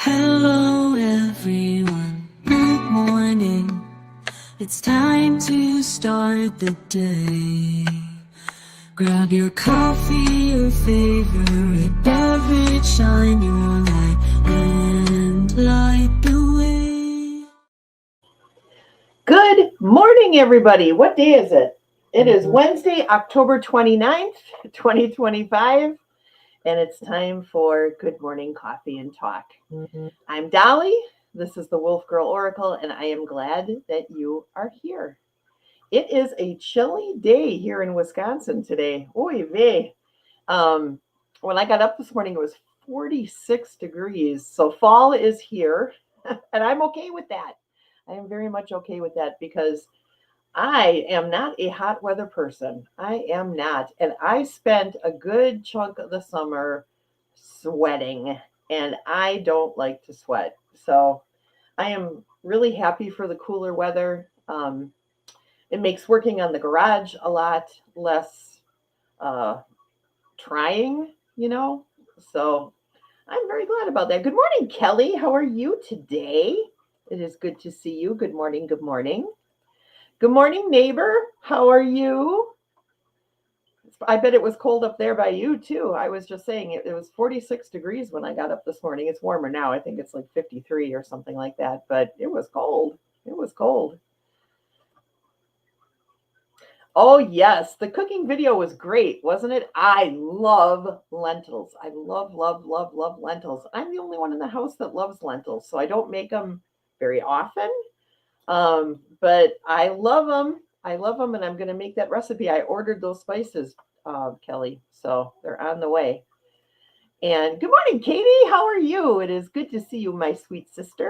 Hello everyone, good morning. It's time to start the day. Grab your coffee, your favorite beverage, shine your light and light the way. Good morning, everybody. What day is it? It is Wednesday, October 29th, 2025, and it's time for Good Morning Coffee and Talk. I'm Dolly. This is the Wolf Girl Oracle, and I am glad that you are here. It is a chilly day here in Wisconsin today. Oy vey. When I got up this morning, it was 46 degrees. So fall is here, and I'm okay with that. I am very much okay with that because I am not a hot weather person. I am not. And I spent a good chunk of the summer sweating, and I don't like to sweat. So I am really happy for the cooler weather. It makes working on the garage a lot less trying, So I'm very glad about that. Good morning, Kelly. How are you today? It is good to see you. Good morning. Good morning. Good morning, neighbor. How are you? I bet it was cold up there by you, too. I was just saying it was 46 degrees when I got up this morning. It's warmer now. I think it's like 53 or something like that, but it was cold. It was cold. Oh, yes. The cooking video was great, wasn't it? I love lentils. I love, love, love, love lentils. I'm the only one in the house that loves lentils, so I don't make them very often. But I love them. I love them, and I'm going to make that recipe. I ordered those spices, Kelly, so they're on the way. And good morning, Katie. How are you? It is good to see you, my sweet sister.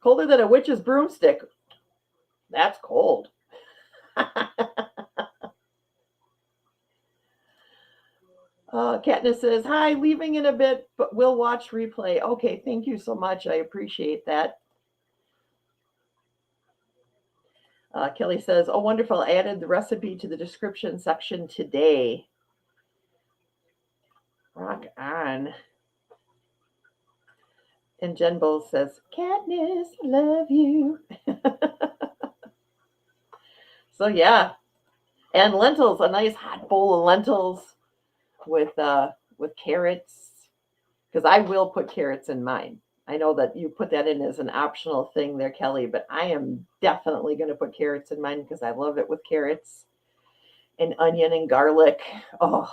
Colder than a witch's broomstick. That's cold. Katniss says, hi, leaving in a bit, but we'll watch replay. Okay, thank you so much. I appreciate that. Kelly says, oh, wonderful. I added the recipe to the description section today. Rock on. And Jen Bowles says, Katniss, love you. So, yeah. And lentils, a nice hot bowl of lentils with carrots, because I will put carrots in mine. I know that you put that in as an optional thing there, Kelly, but I am definitely going to put carrots in mine because I love it with carrots and onion and garlic. Oh,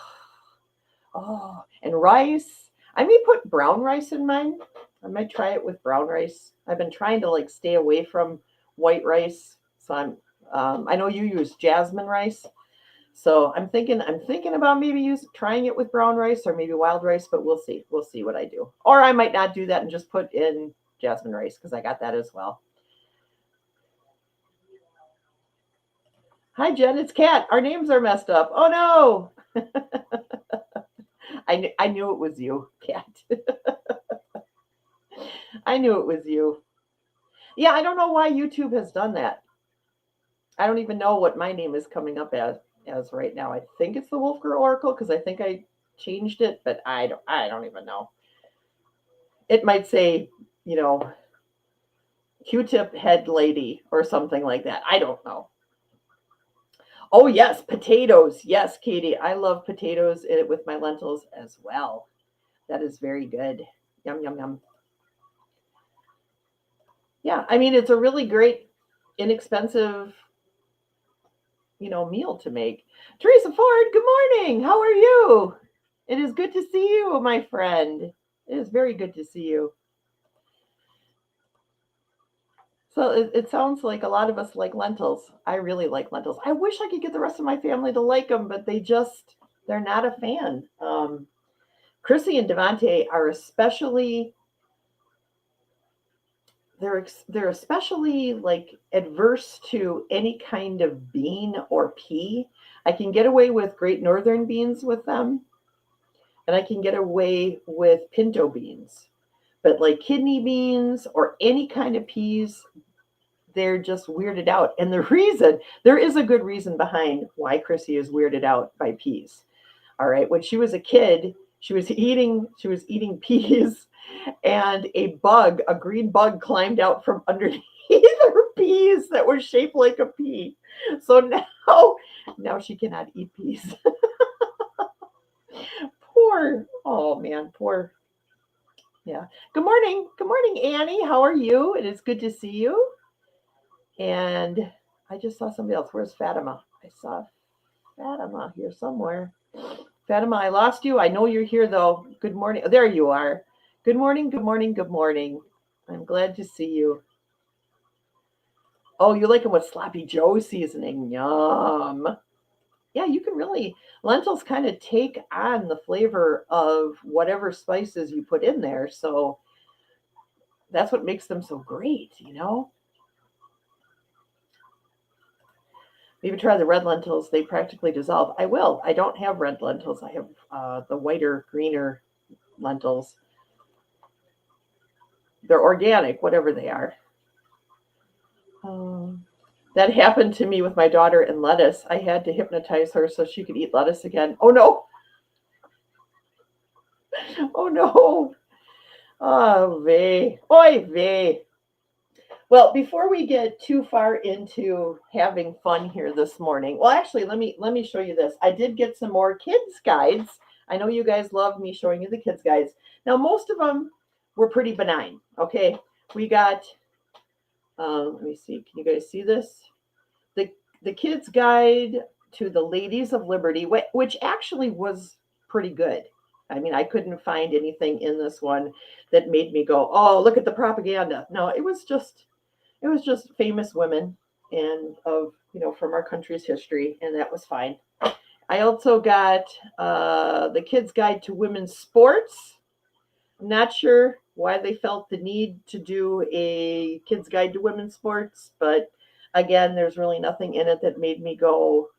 and rice. I may put brown rice in mine. I might try it with brown rice. I've been trying to stay away from white rice. So I know you use jasmine rice. So I'm thinking about maybe trying it with brown rice or maybe wild rice, but we'll see. We'll see what I do. Or I might not do that and just put in jasmine rice because I got that as well. Hi, Jen. It's Kat. Our names are messed up. Oh, no. I knew it was you, Kat. I knew it was you. Yeah, I don't know why YouTube has done that. I don't even know what my name is coming up as right now. I think it's the Wolf Girl Oracle because I think I changed it, but I don't even know. It might say, Q-tip head lady or something like that. I don't know. Oh, yes, potatoes. Yes, Katie, I love potatoes with my lentils as well. That is very good. Yum, yum, yum. Yeah, I mean, it's a really great, inexpensive, meal to make. Teresa Ford, good morning. How are you? It is good to see you, my friend. It is very good to see you. So it sounds like a lot of us like lentils. I really like lentils. I wish I could get the rest of my family to like them, but they're not a fan. Chrissy and Devante are especially they're especially adverse to any kind of bean or pea. I can get away with Great Northern beans with them, and I can get away with pinto beans. But kidney beans or any kind of peas, they're just weirded out. And there is a good reason behind why Chrissy is weirded out by peas. All right. When she was a kid, She was eating peas, and a green bug, climbed out from underneath her peas that were shaped like a pea. So now she cannot eat peas. Poor, oh man, poor. Yeah. Good morning. Good morning, Annie. How are you? It is good to see you. And I just saw somebody else. Where's Fatima? I saw Fatima here somewhere. Fatima, I lost you. I know you're here though. Good morning. Oh, there you are. Good morning. Good morning. Good morning. I'm glad to see you. Oh, you like it with sloppy Joe seasoning. Yum. Yeah, you can really, lentils kind of take on the flavor of whatever spices you put in there. So that's what makes them so great, you know? Maybe try the red lentils. They practically dissolve. I will. I don't have red lentils. I have the whiter, greener lentils. They're organic, whatever they are. That happened to me with my daughter and lettuce. I had to hypnotize her so she could eat lettuce again. Oh, no. Oh, no. Oh, vey. Oy vey. Well, before we get too far into having fun here this morning, well, actually, let me show you this. I did get some more kids guides. I know you guys love me showing you the kids guides. Now, most of them were pretty benign. Okay, we got. Let me see. Can you guys see this? The kids guide to the Ladies of Liberty, which actually was pretty good. I mean, I couldn't find anything in this one that made me go, "Oh, look at the propaganda." No, it was just famous women and from our country's history, and that was fine. I also got the Kids Guide to Women's Sports. I'm not sure why they felt the need to do a Kids Guide to Women's Sports, but again, there's really nothing in it that made me go,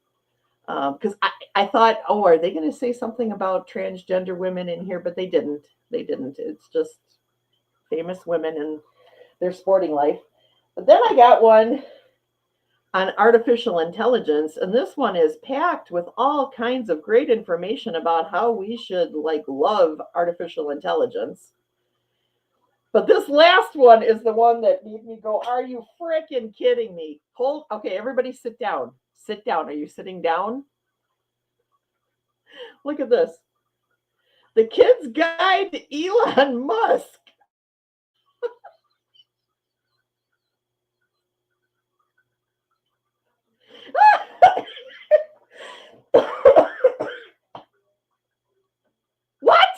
because I thought, oh, are they going to say something about transgender women in here? But they didn't. They didn't. It's just famous women and their sporting life. But then I got one on artificial intelligence, and this one is packed with all kinds of great information about how we should love artificial intelligence. But this last one is the one that made me go, are you freaking kidding me? Okay, everybody sit down. Sit down. Are you sitting down? Look at this. The Kids Guide to Elon Musk. What?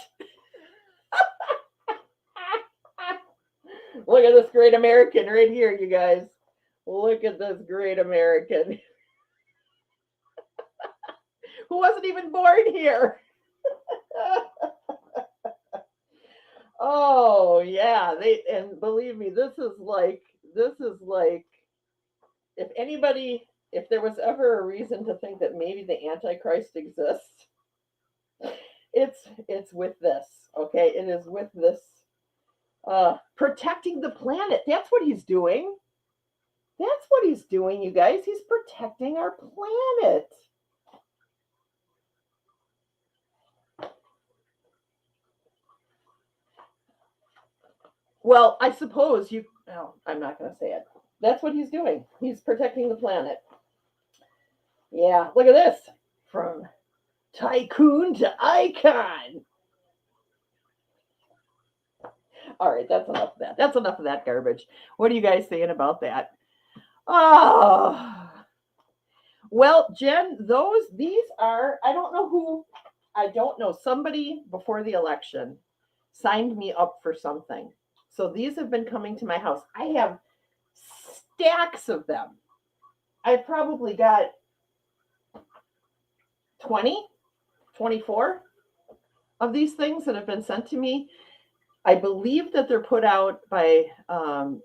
Look at this great American right here, you guys. Look at this great American who wasn't even born here. Oh yeah, and believe me, this is like if there was ever a reason to think that maybe the Antichrist exists, it's with this. Okay, it is with this protecting the planet. That's what he's doing. That's what he's doing, you guys. He's protecting our planet. Well, I suppose I'm not going to say it. That's what he's doing. He's protecting the planet. Yeah, look at this. From tycoon to icon. All right, that's enough of that. That's enough of that garbage. What are you guys saying about that? Oh, well, Jen, these are, I don't know, somebody before the election signed me up for something. So these have been coming to my house. I have stacks of them. I've probably got 20, 24 of these things that have been sent to me. I believe that they're put out by I'm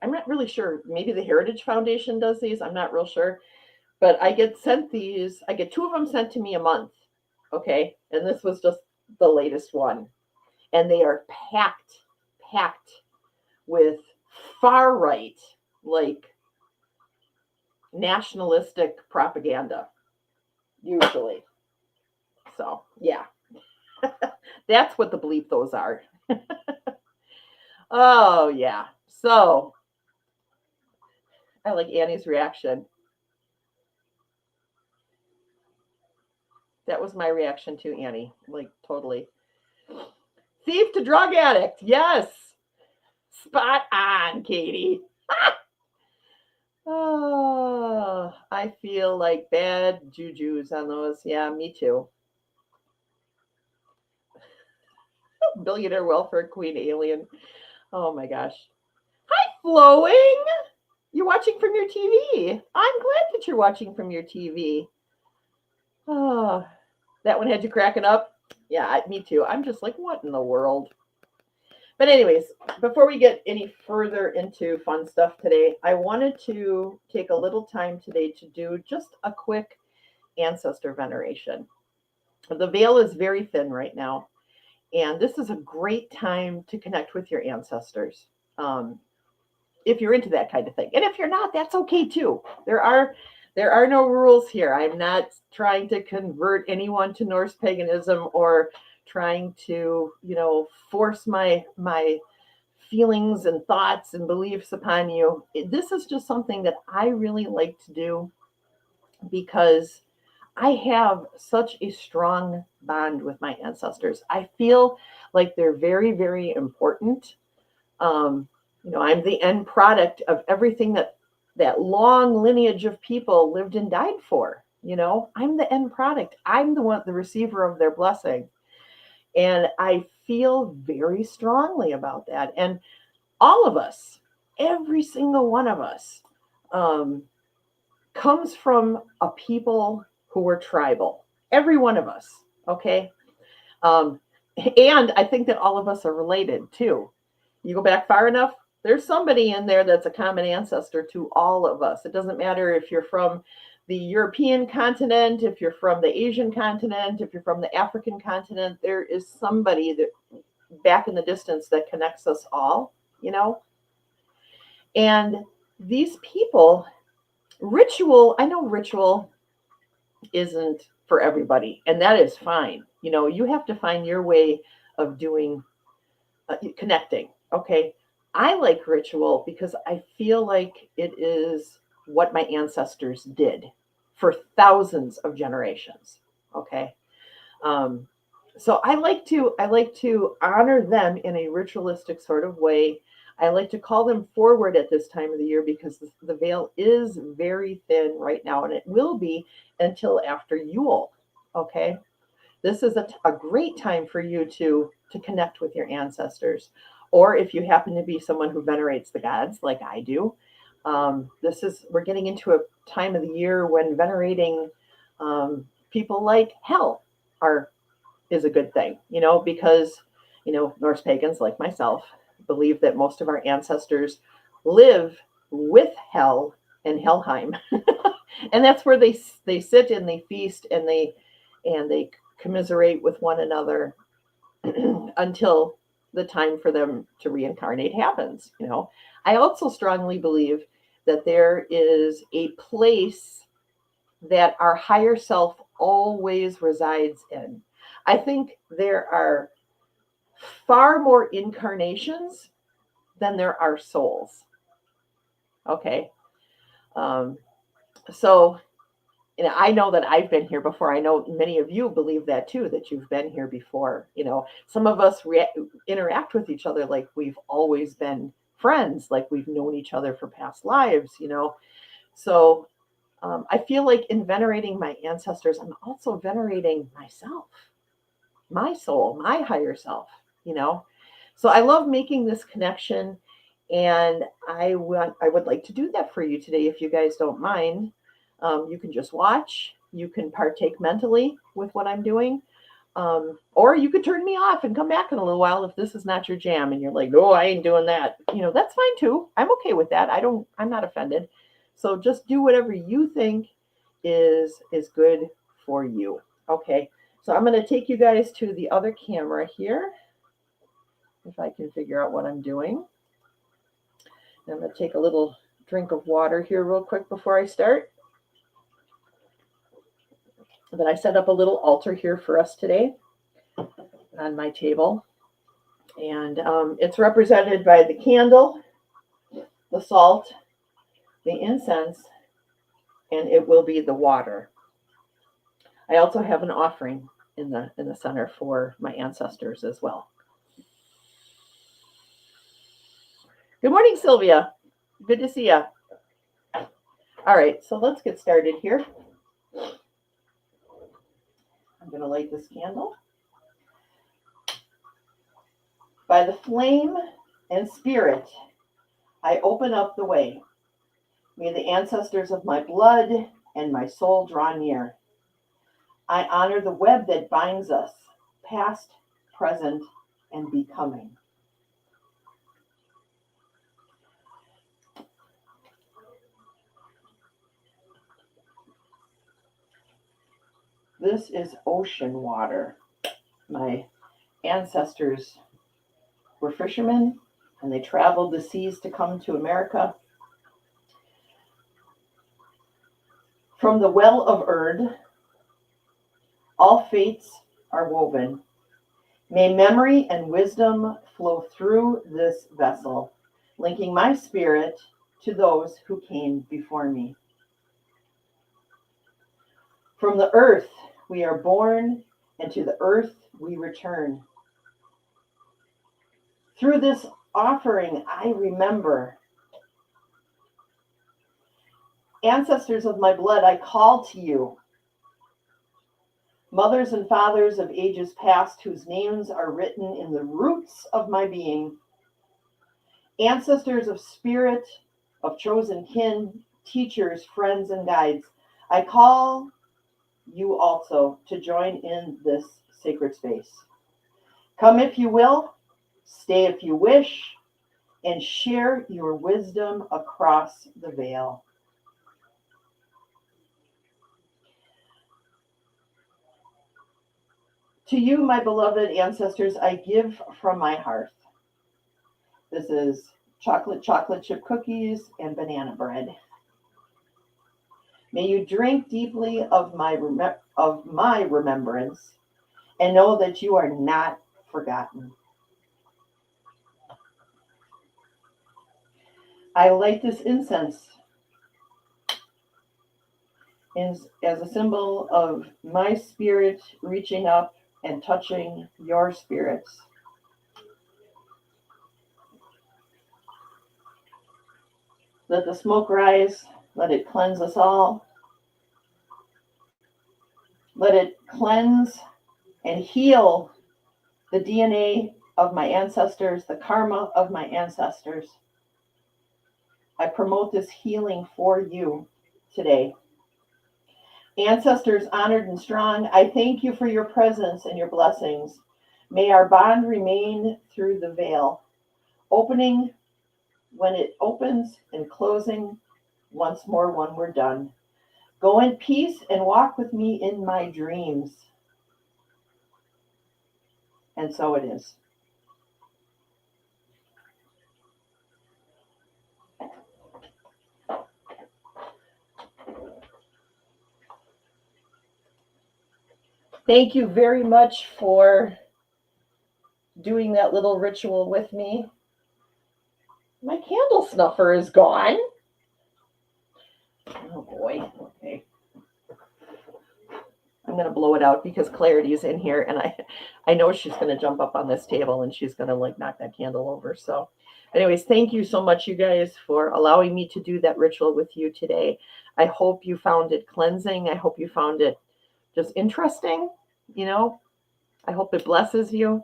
not really sure. Maybe the Heritage Foundation does these. I'm not real sure. But I get sent these. I get 2 of them sent to me a month. Okay. And this was just the latest one. And they are packed with far right, nationalistic propaganda, usually. So, yeah, that's what the bleep those are. Oh, yeah. So, I like Annie's reaction. That was my reaction to Annie. Like, totally. Thief to drug addict. Yes. Spot on, Katie. Oh, I feel like bad juju's on those. Yeah, me too. Billionaire welfare queen alien. Oh my gosh. Hi, Flowing. You're watching from your TV. I'm glad that you're watching from your TV. Oh, that one had you cracking up? Yeah, me too. I'm just like, what in the world? But anyways, before we get any further into fun stuff today, I wanted to take a little time today to do just a quick ancestor veneration. The veil is very thin right now, and this is a great time to connect with your ancestors. If you're into that kind of thing. And if you're not, that's okay too. There are no rules here. I'm not trying to convert anyone to Norse paganism or trying to, force my feelings and thoughts and beliefs upon you. This is just something that I really like to do because I have such a strong bond with my ancestors. I feel like they're very, very important. Um, I'm the end product of everything that long lineage of people lived and died for. I'm the end product. I'm the receiver of their blessing. And I feel very strongly about that. And all of us, every single one of us, um, comes from a people who were tribal. Every one of us, okay? Um, and I think that all of us are related too. You go back far enough, there's somebody in there that's a common ancestor to all of us. It doesn't matter if you're from the European continent, if you're from the Asian continent, if you're from the African continent, there is somebody that back in the distance that connects us all, And these people, I know ritual isn't for everybody, and that is fine. You have to find your way of doing connecting. Okay. I like ritual because I feel like it is what my ancestors did for thousands of generations. Okay. Um, so I like to honor them in a ritualistic sort of way. I like to call them forward at this time of the year because the veil is very thin right now, and it will be until after Yule. Okay. This is a great time for you to connect with your ancestors. Or if you happen to be someone who venerates the gods like I do, we're getting into a time of the year when venerating people like hell is a good thing, because, Norse pagans like myself believe that most of our ancestors live with hell and Helheim. And that's where they sit and they feast and they commiserate with one another until the time for them to reincarnate happens. I also strongly believe that there is a place that our higher self always resides in. I think there are far more incarnations than there are souls. Okay. Um, so I know that I've been here before. I know many of you believe that too, that you've been here before. Some of us interact with each other like we've always been friends, like we've known each other for past lives, So I feel like in venerating my ancestors, I'm also venerating myself, my soul, my higher self, So I love making this connection, and I would like to do that for you today, if you guys don't mind. You can just watch. You can partake mentally with what I'm doing. Or you could turn me off and come back in a little while if this is not your jam and you're like, oh, I ain't doing that. That's fine too. I'm okay with that. I'm not offended. So just do whatever you think is good for you. Okay. So I'm going to take you guys to the other camera here, if I can figure out what I'm doing. I'm going to take a little drink of water here real quick before I start. But I set up a little altar here for us today on my table. And it's represented by the candle, the salt, the incense, and it will be the water. I also have an offering in the center for my ancestors as well. Good morning, Sylvia. Good to see you. All right, so let's get started here. I'm going to light this candle. By the flame and spirit, I open up the way. May the ancestors of my blood and my soul draw near. I honor the web that binds us, past, present, and becoming. This is ocean water. My ancestors were fishermen, and they traveled the seas to come to America. From the well of Erd, all fates are woven. May memory and wisdom flow through this vessel, linking my spirit to those who came before me. From the earth we are born, and to the earth we return. Through this offering, I remember. Ancestors of my blood, I call to you. Mothers and fathers of ages past, whose names are written in the roots of my being. Ancestors of spirit, of chosen kin, teachers, friends, and guides, I call you also to join in this sacred space. Come if you will, stay if you wish, and share your wisdom across the veil. To you, my beloved ancestors, I give from my hearth. This is chocolate chip cookies and banana bread. May you drink deeply of my remembrance and know that you are not forgotten. I light this incense as a symbol of my spirit reaching up and touching your spirits. Let the smoke rise. Let it cleanse us all. Let it cleanse and heal the DNA of my ancestors, the karma of my ancestors. I promote this healing for you today. Ancestors honored and strong, I thank you for your presence and your blessings. May our bond remain through the veil, opening when it opens and closing once more when we're done. Go in peace and walk with me in my dreams. And so it is. Thank you very much for doing that little ritual with me. My candle snuffer is gone. Oh boy. Okay. I'm going to blow it out because Clarity is in here, and I know she's going to jump up on this table and she's going to like knock that candle over. So anyways, thank you so much, you guys, for allowing me to do that ritual with you today. I hope you found it cleansing. I hope you found it just interesting. You know, I hope it blesses you.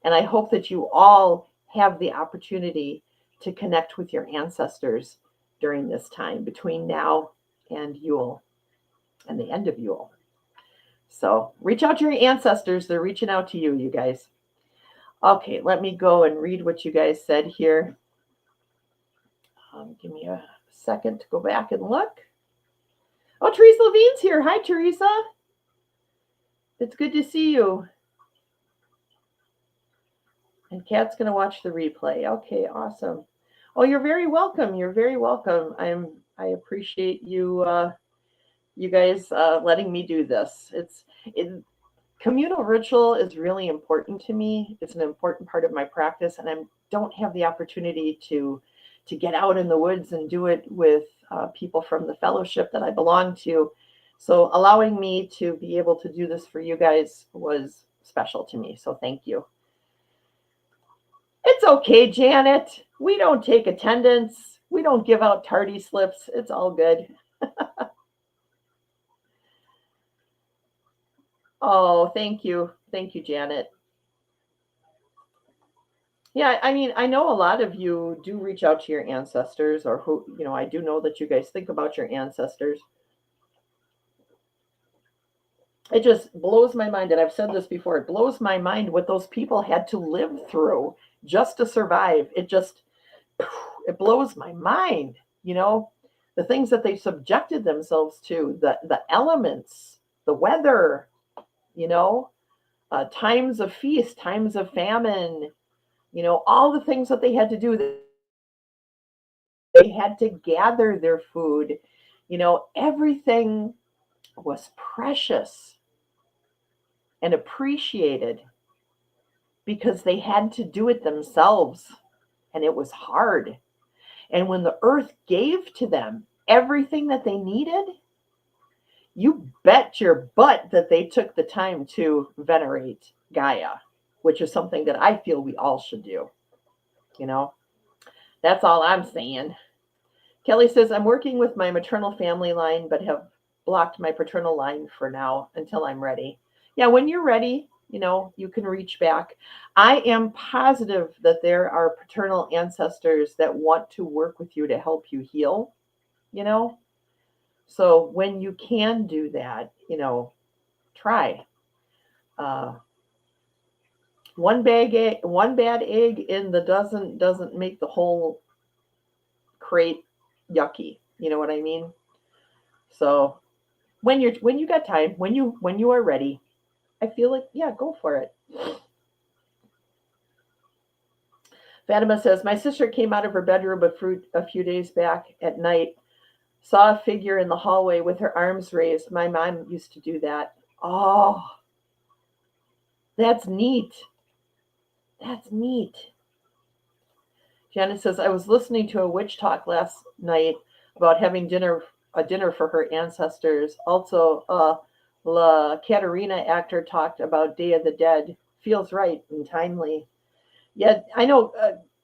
And I hope that you all have the opportunity to connect with your ancestors during this time between now and Yule and the end of Yule. So reach out to your ancestors. They're reaching out to you, you guys. Okay, let me go and read what you guys said here. Give me a second to go back and look. Oh, Teresa Levine's here. Hi, Teresa. It's good to see you. And Kat's going to watch the replay. Okay, awesome. Oh, you're very welcome. You're very welcome. I appreciate you you guys letting me do this. Communal ritual is really important to me. It's an important part of my practice, and I don't have the opportunity to get out in the woods and do it with people from the fellowship that I belong to. So allowing me to be able to do this for you guys was special to me. So thank you. It's okay, Janet. We don't take attendance. We don't give out tardy slips. It's all good. Oh, thank you. Thank you, Janet. Yeah, I mean, I know a lot of you do reach out to your ancestors, or who, I do know that you guys think about your ancestors. It just blows my mind, and I've said this before, it blows my mind what those people had to live through just to survive. It blows my mind, the things that they subjected themselves to, the elements, the weather, times of feast, times of famine, all the things that they had to do. They had to gather their food. Everything was precious and appreciated because they had to do it themselves, and it was hard. And when the earth gave to them everything that they needed, you bet your butt that they took the time to venerate Gaia, which is something that I feel we all should do. That's all I'm saying. Kelly says, I'm working with my maternal family line, but have blocked my paternal line for now until I'm ready. Yeah, when you're ready, you can reach back. I am positive that there are paternal ancestors that want to work with you to help you heal, So when you can do that, try. One bad egg in the dozen doesn't make the whole crate yucky. You know what I mean? So when you got time, when you are ready, I feel like, yeah, go for it. Fatima says, my sister came out of her bedroom a few days back at night, saw a figure in the hallway with her arms raised. My mom used to do that. Oh, that's neat. That's neat. Janet says, I was listening to a witch talk last night about having a dinner for her ancestors. Also, La Caterina actor talked about Day of the Dead. Feels right and timely. Yeah, I know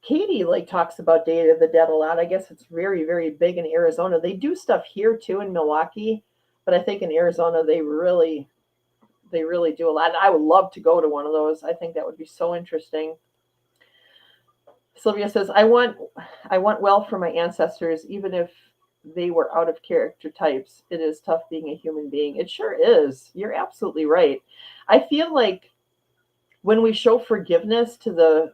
Katie talks about Day of the Dead a lot. I guess it's very, very big in Arizona. They do stuff here too in Milwaukee, but I think in Arizona they really do a lot. And I would love to go to one of those. I think that would be so interesting. Sylvia says, I want well for my ancestors, even if they were out of character types. It is tough being a human being. It sure is. You're absolutely right. I feel like when we show forgiveness to the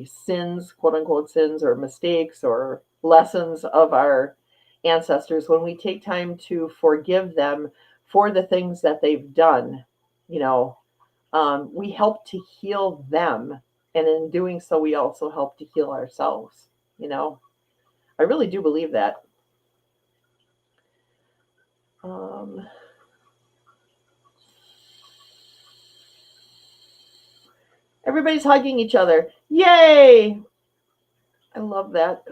sins, quote unquote sins or mistakes or lessons of our ancestors, when we take time to forgive them for the things that they've done, we help to heal them. And in doing so, we also help to heal ourselves. I really do believe that. Everybody's hugging each other. Yay! I love that.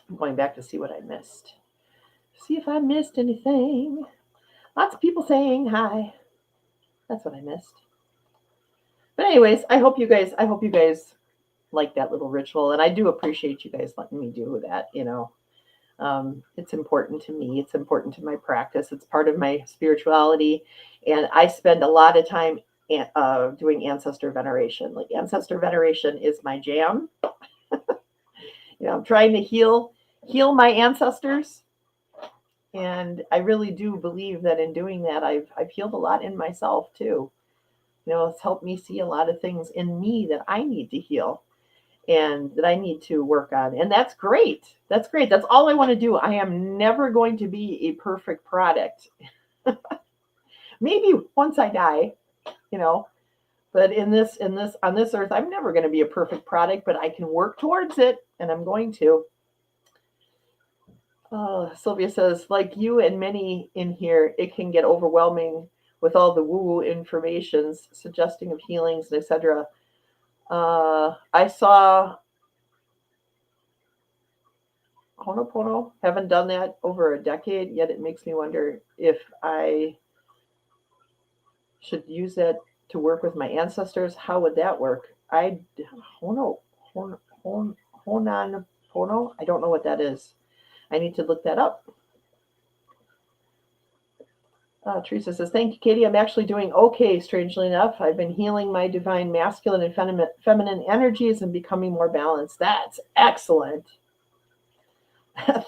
I'm going back to see what I missed. See if I missed anything. Lots of people saying hi. That's what I missed. But anyways, I hope you guys like that little ritual, and I do appreciate you guys letting me do that. It's important to me. It's important to my practice. It's part of my spirituality, and I spend a lot of time doing ancestor veneration. Like ancestor veneration is my jam. I'm trying to heal my ancestors. And I really do believe that in doing that, I've healed a lot in myself too. It's helped me see a lot of things in me that I need to heal and that I need to work on. And that's great. That's great. That's all I want to do. I am never going to be a perfect product. Maybe once I die, But on this earth, I'm never going to be a perfect product, but I can work towards it, and I'm going to. Sylvia says, like you and many in here, it can get overwhelming with all the woo-woo informations, suggesting of healings, and etc. I saw Honopono. Haven't done that over a decade, yet it makes me wonder if I should use that to work with my ancestors. How would that work? Honopono. I don't know what that is. I need to look that up. Teresa says, thank you, Katie. I'm actually doing okay, strangely enough. I've been healing my divine masculine and feminine energies and becoming more balanced. That's excellent.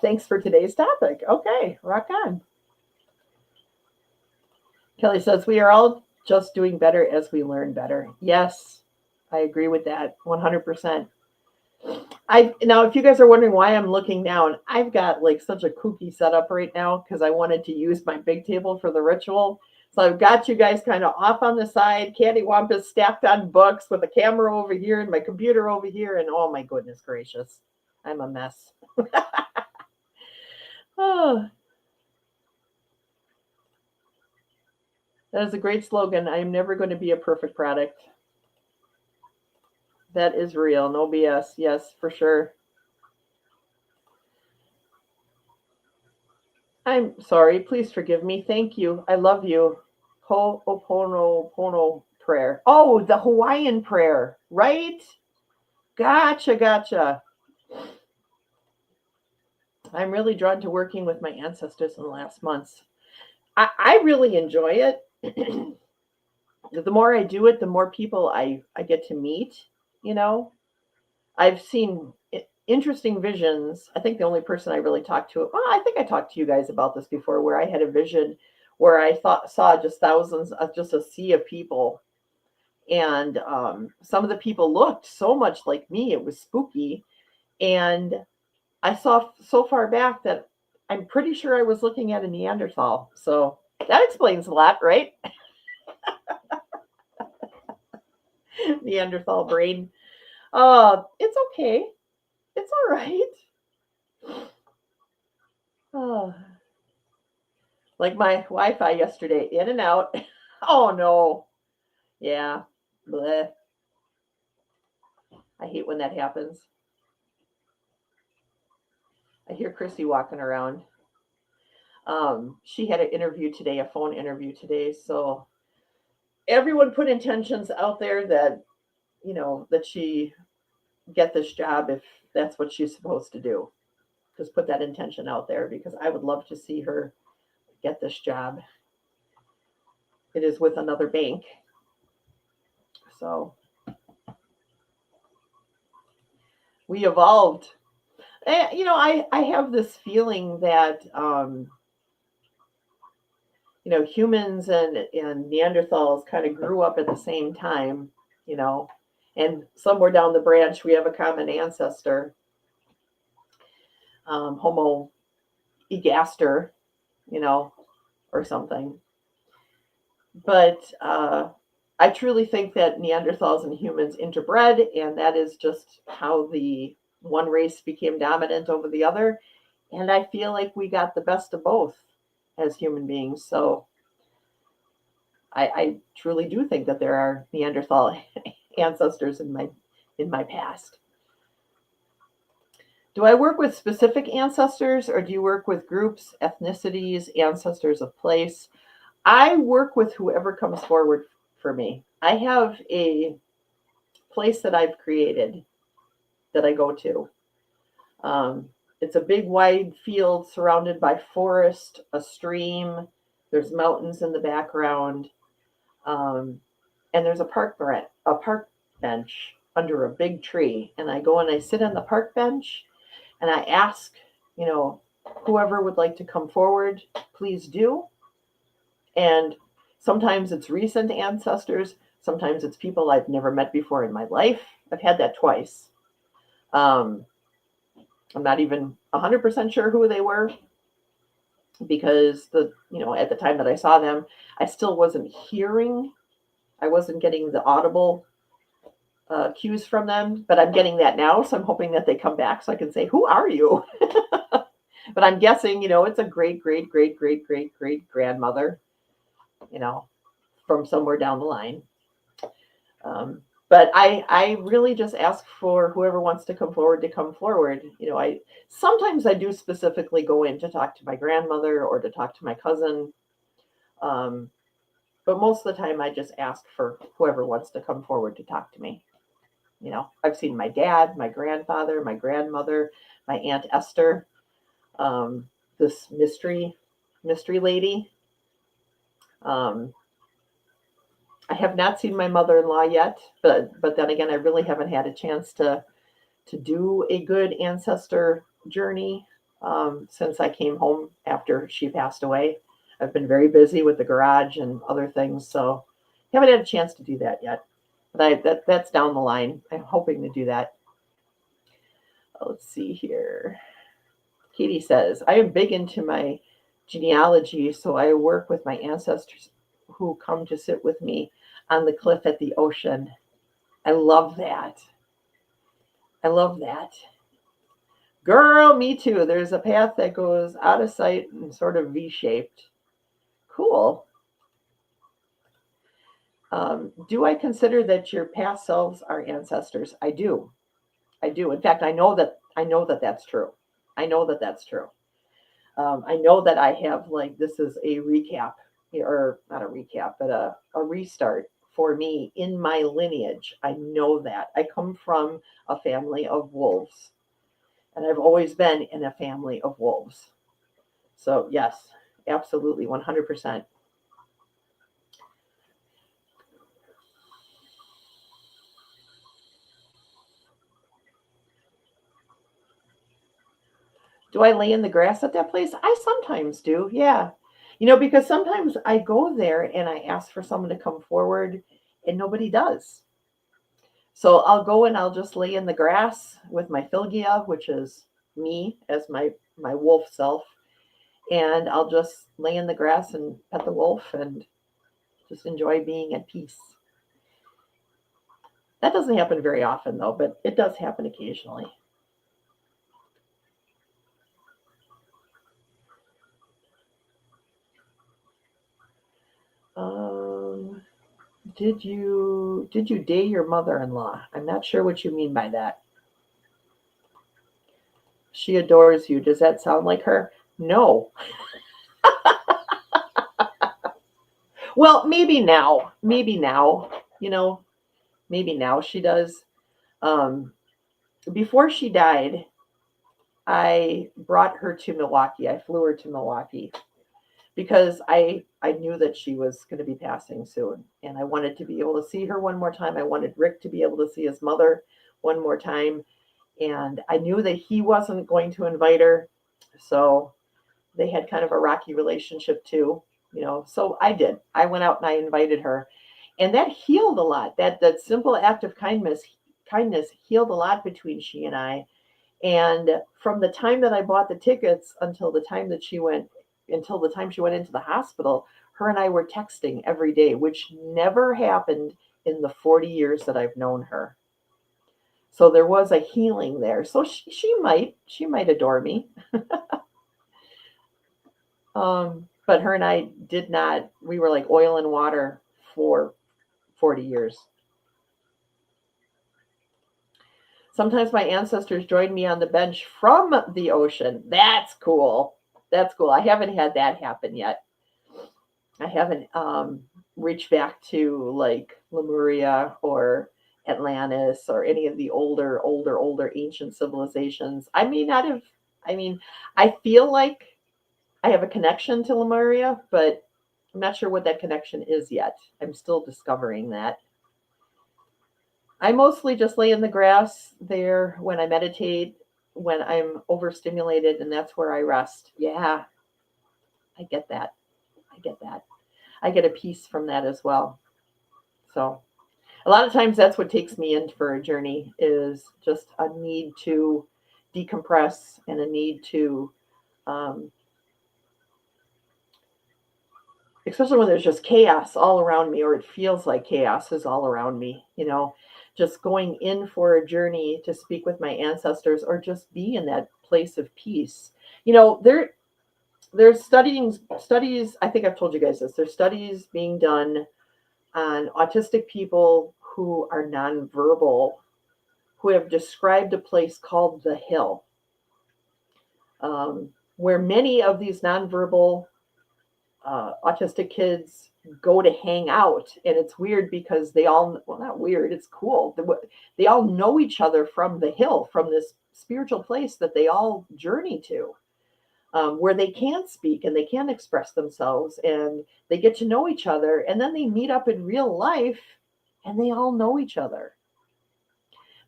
Thanks for today's topic. Okay, rock on. Kelly says, we are all just doing better as we learn better. Yes, I agree with that 100%. Now, if you guys are wondering why I'm looking down, I've got like such a kooky setup right now because I wanted to use my big table for the ritual. So I've got you guys kind of off on the side, candywampus stacked on books with a camera over here and my computer over here. And oh my goodness gracious, I'm a mess. Oh, that is a great slogan. I am never going to be a perfect product. That is real. No BS. Yes, for sure. I'm sorry. Please forgive me. Thank you. I love you. Ho'oponopono prayer. Oh, the Hawaiian prayer, right? Gotcha. I'm really drawn to working with my ancestors in the last months. I really enjoy it. The more I do it, the more people I get to meet, you know. I've seen interesting visions. I think the only person I really talked to, well, I think I talked to you guys about this before, where I had a vision where I saw just thousands of just a sea of people. And some of the people looked so much like me. It was spooky. And I saw so far back that I'm pretty sure I was looking at a Neanderthal. So that explains a lot, right? Neanderthal brain. It's okay. It's all right. Oh, like my Wi-Fi yesterday, in and out. Oh no. Yeah. Bleh. I hate when that happens. I hear Chrissy walking around. She had an interview today, a phone interview today. So everyone put intentions out there that, that she get this job if that's what she's supposed to do. Just put that intention out there because I would love to see her get this job. It is with another bank. So we evolved. I have this feeling that, humans and Neanderthals kind of grew up at the same time, and somewhere down the branch, we have a common ancestor, Homo egaster, or something. But I truly think that Neanderthals and humans interbred, and that is just how the one race became dominant over the other. And I feel like we got the best of both as human beings. So I truly do think that there are Neanderthal ancestors in my past. Do I work with specific ancestors or do you work with groups, ethnicities, ancestors of place? I work with whoever comes forward for me. I have a place that I've created that I go to. It's a big wide field surrounded by forest, a stream. There's mountains in the background. And there's a park bench under a big tree. And I go and I sit on the park bench and I ask, whoever would like to come forward, please do. And sometimes it's recent ancestors. Sometimes it's people I've never met before in my life. I've had that twice. I'm not even 100% sure who they were because at the time that I saw them, I still wasn't hearing I wasn't getting the audible cues from them, but I'm getting that now. So I'm hoping that they come back so I can say, "Who are you?" But I'm guessing, it's a great, great, great, great, great, great grandmother, you know, from somewhere down the line. But I really just ask for whoever wants to come forward to come forward. I sometimes I do specifically go in to talk to my grandmother or to talk to my cousin. Um, but most of the time I just ask for whoever wants to come forward to talk to me. I've seen my dad, my grandfather, my grandmother, my Aunt Esther, this mystery lady. Um, I have not seen my mother-in-law yet, but then again, I really haven't had a chance to do a good ancestor journey since I came home after she passed away. I've been very busy with the garage and other things, so haven't had a chance to do that yet. But that's down the line. I'm hoping to do that. Let's see here. Katie says, I am big into my genealogy, so I work with my ancestors who come to sit with me on the cliff at the ocean. I love that. I love that. Girl, me too. There's a path that goes out of sight and sort of V-shaped. Cool. Do I consider that your past selves are ancestors? I do. I do. In fact, I know that that's true. I know that that's true. I know that I have, like, this is a recap, or not a recap, but a restart for me in my lineage. I know that. I come from a family of wolves, and I've always been in a family of wolves. So, yes, absolutely, 100%. Do I lay in the grass at that place? I sometimes do, yeah. Because sometimes I go there and I ask for someone to come forward and nobody does. So I'll go and I'll just lay in the grass with my Philgia, which is me as my wolf self, and I'll just lay in the grass and pet the wolf and just enjoy being at peace. That doesn't happen very often though, but it does happen occasionally. Um, did you date your mother-in-law? I'm not sure what you mean by that. She adores you. Does that sound like her? No. Well, maybe now. Maybe now. You know, maybe now she does. Um, Before she died, I brought her to Milwaukee. I flew her to Milwaukee because I knew that she was going to be passing soon, and I wanted to be able to see her one more time. I wanted Rick to be able to see his mother one more time, and I knew that he wasn't going to invite her, so they had kind of a rocky relationship too. So I did. I went out and I invited her, and that healed a lot. That simple act of kindness healed a lot between she and I. And from the time that I bought the tickets until the time she went into the hospital, her and I were texting every day, which never happened in the 40 years that I've known her. So there was a healing there. So she might adore me. But her and I did not. We were like oil and water for 40 years. Sometimes my ancestors join me on the bench from the ocean. That's cool. That's cool. I haven't had that happen yet. I haven't reached back to like Lemuria or Atlantis or any of the older ancient civilizations. I may not have. I mean, I feel like I have a connection to Lemuria, but I'm not sure what that connection is yet. I'm still discovering that. I mostly just lay in the grass there when I meditate, when I'm overstimulated, and that's where I rest. Yeah, I get that. I get that. I get a peace from that as well. So a lot of times that's what takes me in for a journey is just a need to decompress and a need to um, especially when there's just chaos all around me, or it feels like chaos is all around me, just going in for a journey to speak with my ancestors or just be in that place of peace. There's studies, I think I've told you guys this, there's studies being done on autistic people who are nonverbal, who have described a place called the Hill, where many of these nonverbal autistic kids go to hang out. And it's weird because they all, well, not weird, it's cool. They all know each other from the Hill, from this spiritual place that they all journey to, where they can speak and they can express themselves and they get to know each other. And then they meet up in real life and they all know each other.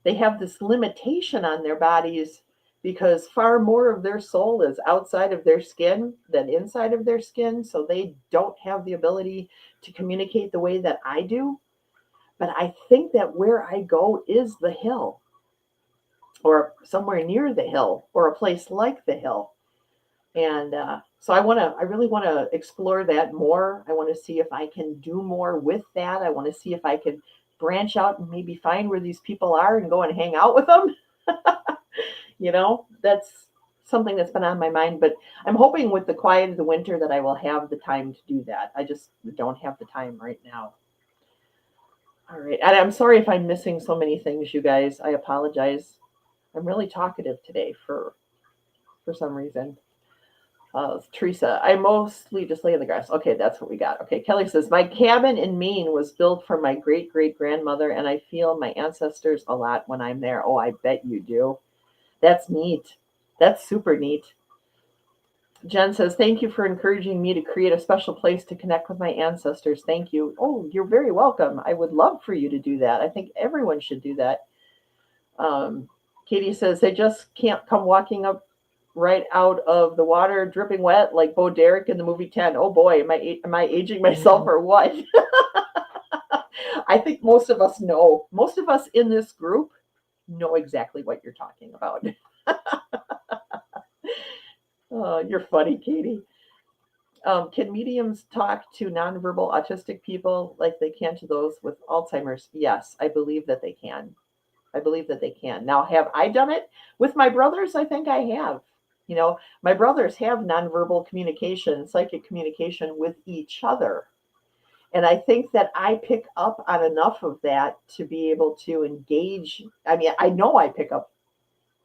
They have this limitation on their bodies because far more of their soul is outside of their skin than inside of their skin. So they don't have the ability to communicate the way that I do. But I think that where I go is the Hill, or somewhere near the Hill, or a place like the Hill. And so I really want to explore that more. I want to see if I can do more with that. I want to see if I can branch out and maybe find where these people are and go and hang out with them. That's something that's been on my mind, but I'm hoping with the quiet of the winter that I will have the time to do that. I just don't have the time right now. All right. And I'm sorry if I'm missing so many things, you guys. I apologize. I'm really talkative today for some reason. Teresa, I mostly just lay in the grass. Okay, that's what we got. Okay, Kelly says, my cabin in Maine was built for my great-great-grandmother, and I feel my ancestors a lot when I'm there. Oh, I bet you do. That's neat. That's super neat. Jen says, thank you for encouraging me to create a special place to connect with my ancestors. Thank you. Oh, you're very welcome. I would love for you to do that. I think everyone should do that. Katie says, they just can't come walking up right out of the water, dripping wet, like Bo Derek in the movie 10. Oh boy, am I aging myself or what? I think most of us know. Most of us in this group know exactly what you're talking about. Oh, you're funny, Katie. Can mediums talk to nonverbal autistic people like they can to those with Alzheimer's? Yes, I believe that they can. Now, have I done it with my brothers? I think I have. My brothers have nonverbal communication, psychic communication with each other. And I think that I pick up on enough of that to be able to engage. I mean, I know I pick up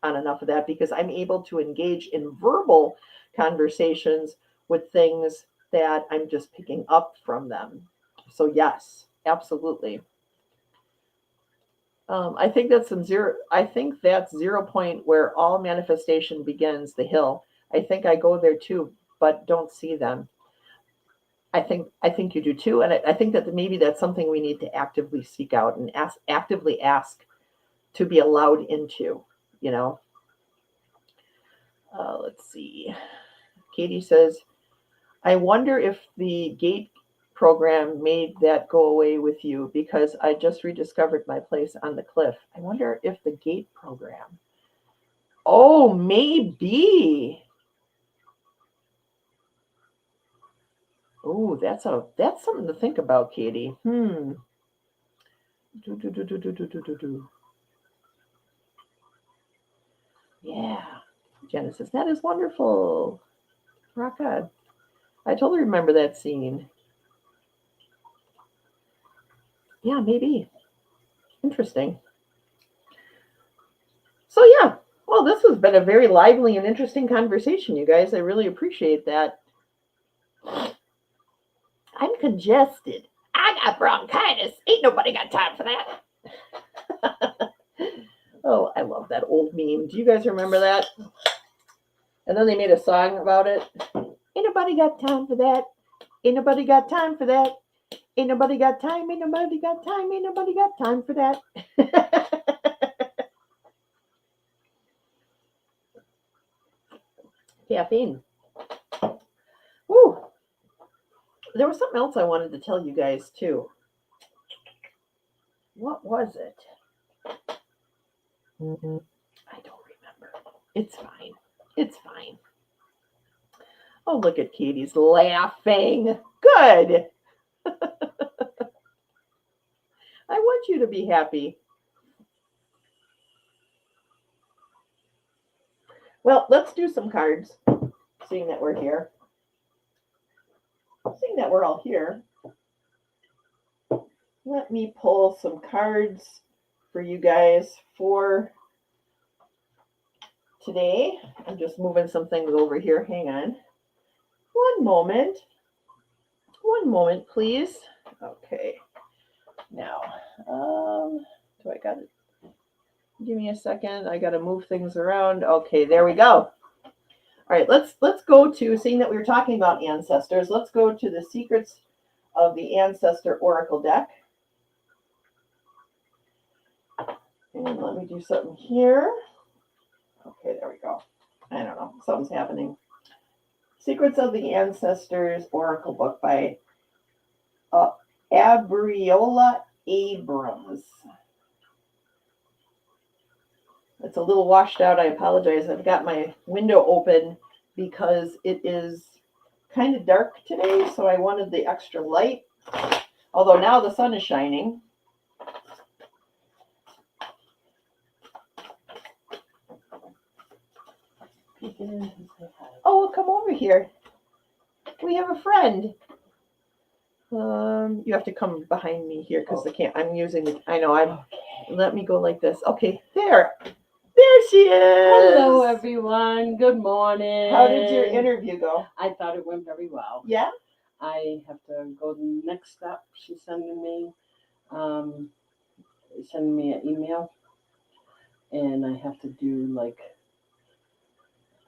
on enough of that because I'm able to engage in verbal conversations with things that I'm just picking up from them. So yes, absolutely. I think that's 0 point where all manifestation begins, the Hill. I think I go there too, but don't see them. I think you do too, and I think that maybe that's something we need to actively seek out and actively ask to be allowed into. Let's see. Katie says, I wonder if the gate program made that go away with you because I just rediscovered my place on the cliff. I wonder if the gate program. Oh, maybe. Oh, that's something to think about, Katie. Yeah. Genesis, that is wonderful. Rock on. I totally remember that scene. Yeah, maybe. Interesting. So yeah, well, this has been a very lively and interesting conversation, you guys. I really appreciate that. I'm congested. I got bronchitis. Ain't nobody got time for that. Oh, I love that old meme. Do you guys remember that? And then they made a song about it. Ain't nobody got time for that. Ain't nobody got time for that. Ain't nobody got time. Ain't nobody got time. Ain't nobody got time for that. Caffeine. Woo. There was something else I wanted to tell you guys too. What was it? I don't remember. It's fine. Oh, look at Katie's laughing. Good. I want you to be happy. Well, let's do some cards, seeing that we're here. Seeing that we're all here, let me pull some cards for you guys for today. I'm just moving some things over here. Hang on. One moment. One moment, please. Okay. Now, do I got it? Give me a second. I got to move things around. Okay, there we go. All right, let's go to, seeing that we were talking about ancestors, let's go to the secrets of the Ancestor Oracle deck. And let me do something here. Okay, there we go. I don't know. Something's happening. Secrets of the Ancestors Oracle book by Abriola Abrams. It's a little washed out. I apologize. I've got my window open because it is kind of dark today, so I wanted the extra light. Although now the sun is shining. Oh, come over here. We have a friend. You have to come behind me here because I'm using the, I know, okay. Let me go like this. Okay, there. There she is. Hello, everyone. Good morning. How did your interview go? I thought it went very well. Yeah? I have to go to the next step. She's sending me an email, and I have to do like,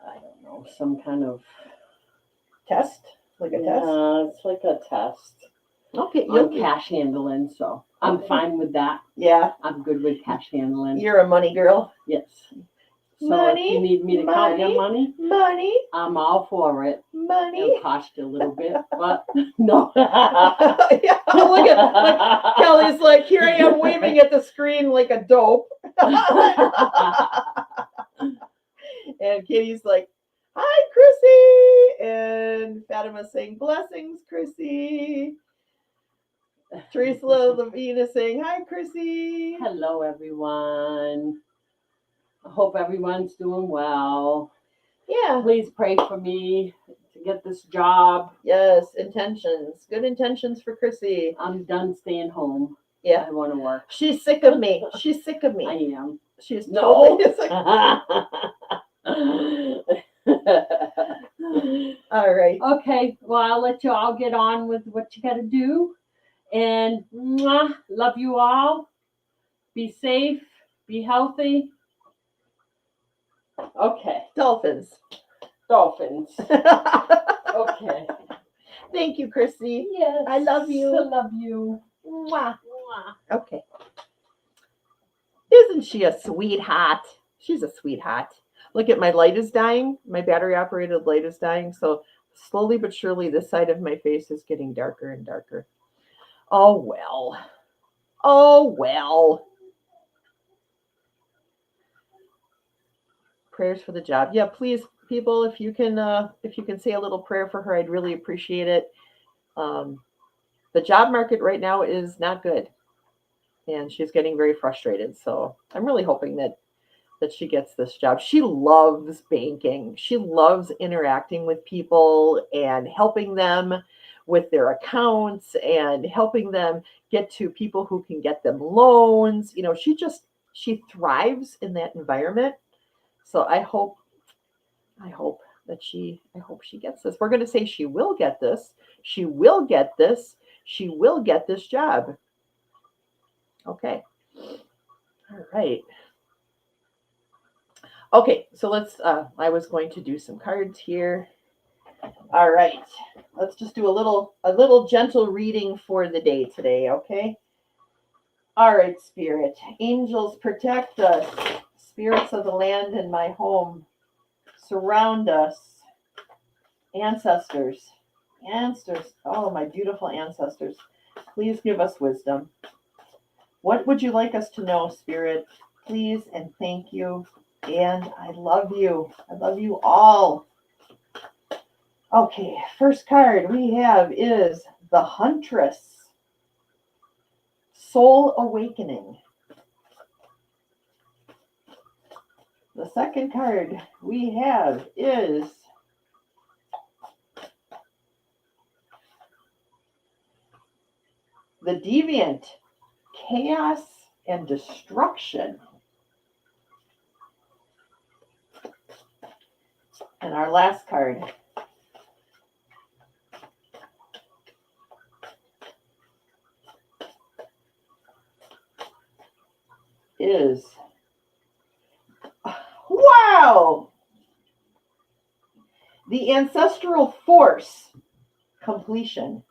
I don't know, some kind of test? Like a test? Yeah, it's like a test. Okay. On cash handling, so I'm fine with that. Yeah. I'm good with cash handling. You're a money girl. Yes. So money, if you need me to count your money, I'm all for it. Money. It'll cost you a little bit, but no. Yeah, look at Kelly's like, here I am waving at the screen like a dope. And Katie's like, hi, Chrissy. And Fatima's saying, blessings, Chrissy. Teresa Levine is saying, hi, Chrissy. Hello, everyone. I hope everyone's doing well. Yeah. Please pray for me to get this job. Yes, intentions. Good intentions for Chrissy. I'm done staying home. Yeah. I want to work. She's sick of me. She's sick of me. I am. She's totally sick. All right. Okay. Well, I'll let you all get on with what you got to do. And love you all. Be safe. Be healthy. Okay. Dolphins. Okay. Thank you, Chrissy. Yes. I love you. I love you. Mwah. Okay. Isn't she a sweetheart? She's a sweetheart. Look at my light is dying. My battery operated light is dying. So slowly but surely this side of my face is getting darker and darker. Oh, well. Oh, well. Prayers for the job. Yeah, please, people, if you can say a little prayer for her, I'd really appreciate it. The job market right now is not good, and she's getting very frustrated. So I'm really hoping that she gets this job. She loves banking. She loves interacting with people and helping them with their accounts and helping them get to people who can get them loans. You know, she thrives in that environment. So I hope she gets this. We're going to say she will get this. She will get this. She will get this job. Okay. All right. Okay, so let's I was going to do some cards here. All right. Let's just do a little gentle reading for the day today, okay? All right, Spirit. Angels, protect us. Spirits of the land and my home, surround us. Ancestors. Oh, my beautiful ancestors. Please give us wisdom. What would you like us to know, Spirit? Please and thank you. And I love you. I love you all. Okay, first card we have is the Huntress, Soul Awakening. The second card we have is the Deviant, Chaos and Destruction. And our last card is, wow, the Ancestral Force, Completion.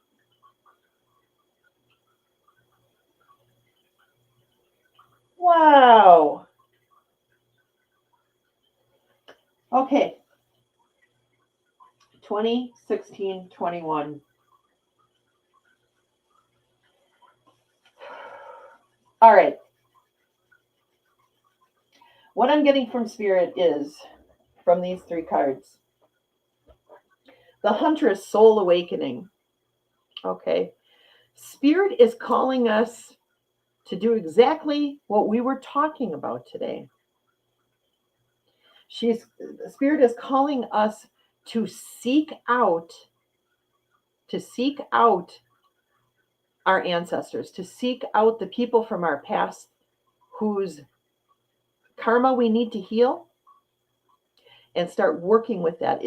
Wow. Okay. 20, 16, 21. All right. What I'm getting from Spirit is, from these three cards, the Huntress, Soul Awakening. Okay. Spirit is calling us to do exactly what we were talking about today. Spirit is calling us to seek out our ancestors, to seek out the people from our past whose karma we need to heal, and start working with that.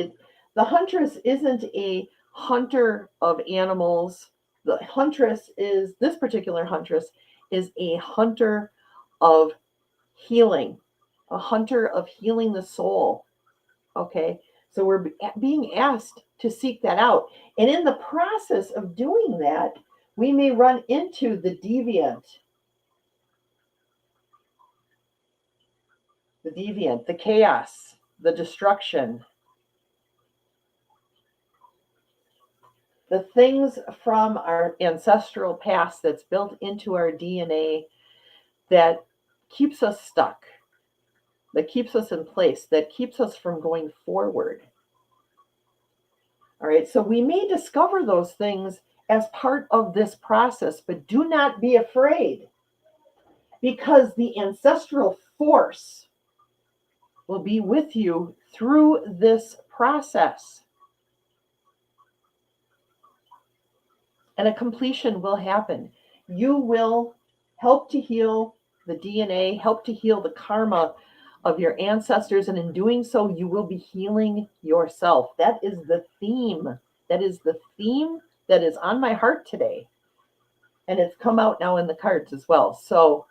The Huntress isn't a hunter of animals. This particular Huntress is a hunter of healing, a hunter of healing the soul. Okay, so we're being asked to seek that out. And in the process of doing that, we may run into the deviant, the chaos, the destruction, the things from our ancestral past that's built into our DNA that keeps us stuck, that keeps us in place, that keeps us from going forward. All right, so we may discover those things as part of this process, but do not be afraid, because the ancestral force will be with you through this process. And a completion will happen. You will help to heal the DNA, help to heal the karma of your ancestors. And in doing so, you will be healing yourself. That is the theme. That is the theme that is on my heart today. And it's come out now in the cards as well. So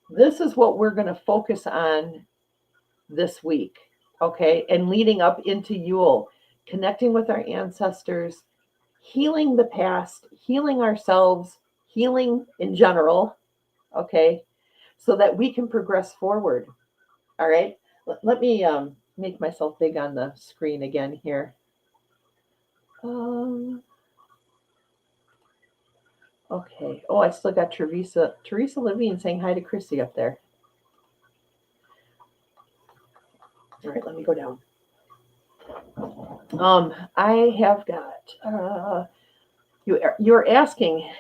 this is what we're going to focus on this week. Okay. And leading up into Yule, connecting with our ancestors, healing the past, healing ourselves, healing in general, okay, so that we can progress forward. All right, let me make myself big on the screen again here. Okay, oh, I still got Teresa Levine saying hi to Chrissy up there. All right, let me go down. I have got, you're asking,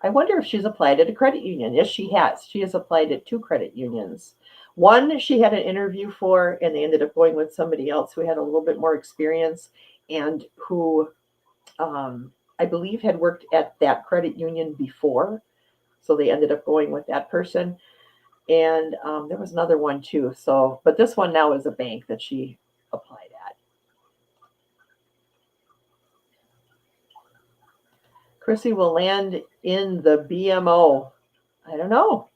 I wonder if she's applied at a credit union. Yes, she has. She has applied at 2 credit unions. One she had an interview for, and they ended up going with somebody else who had a little bit more experience and who I believe had worked at that credit union before. So they ended up going with that person. And there was another one too. So, but this one now is a bank that she applied at. Chrissy will land in the BMO. I don't know.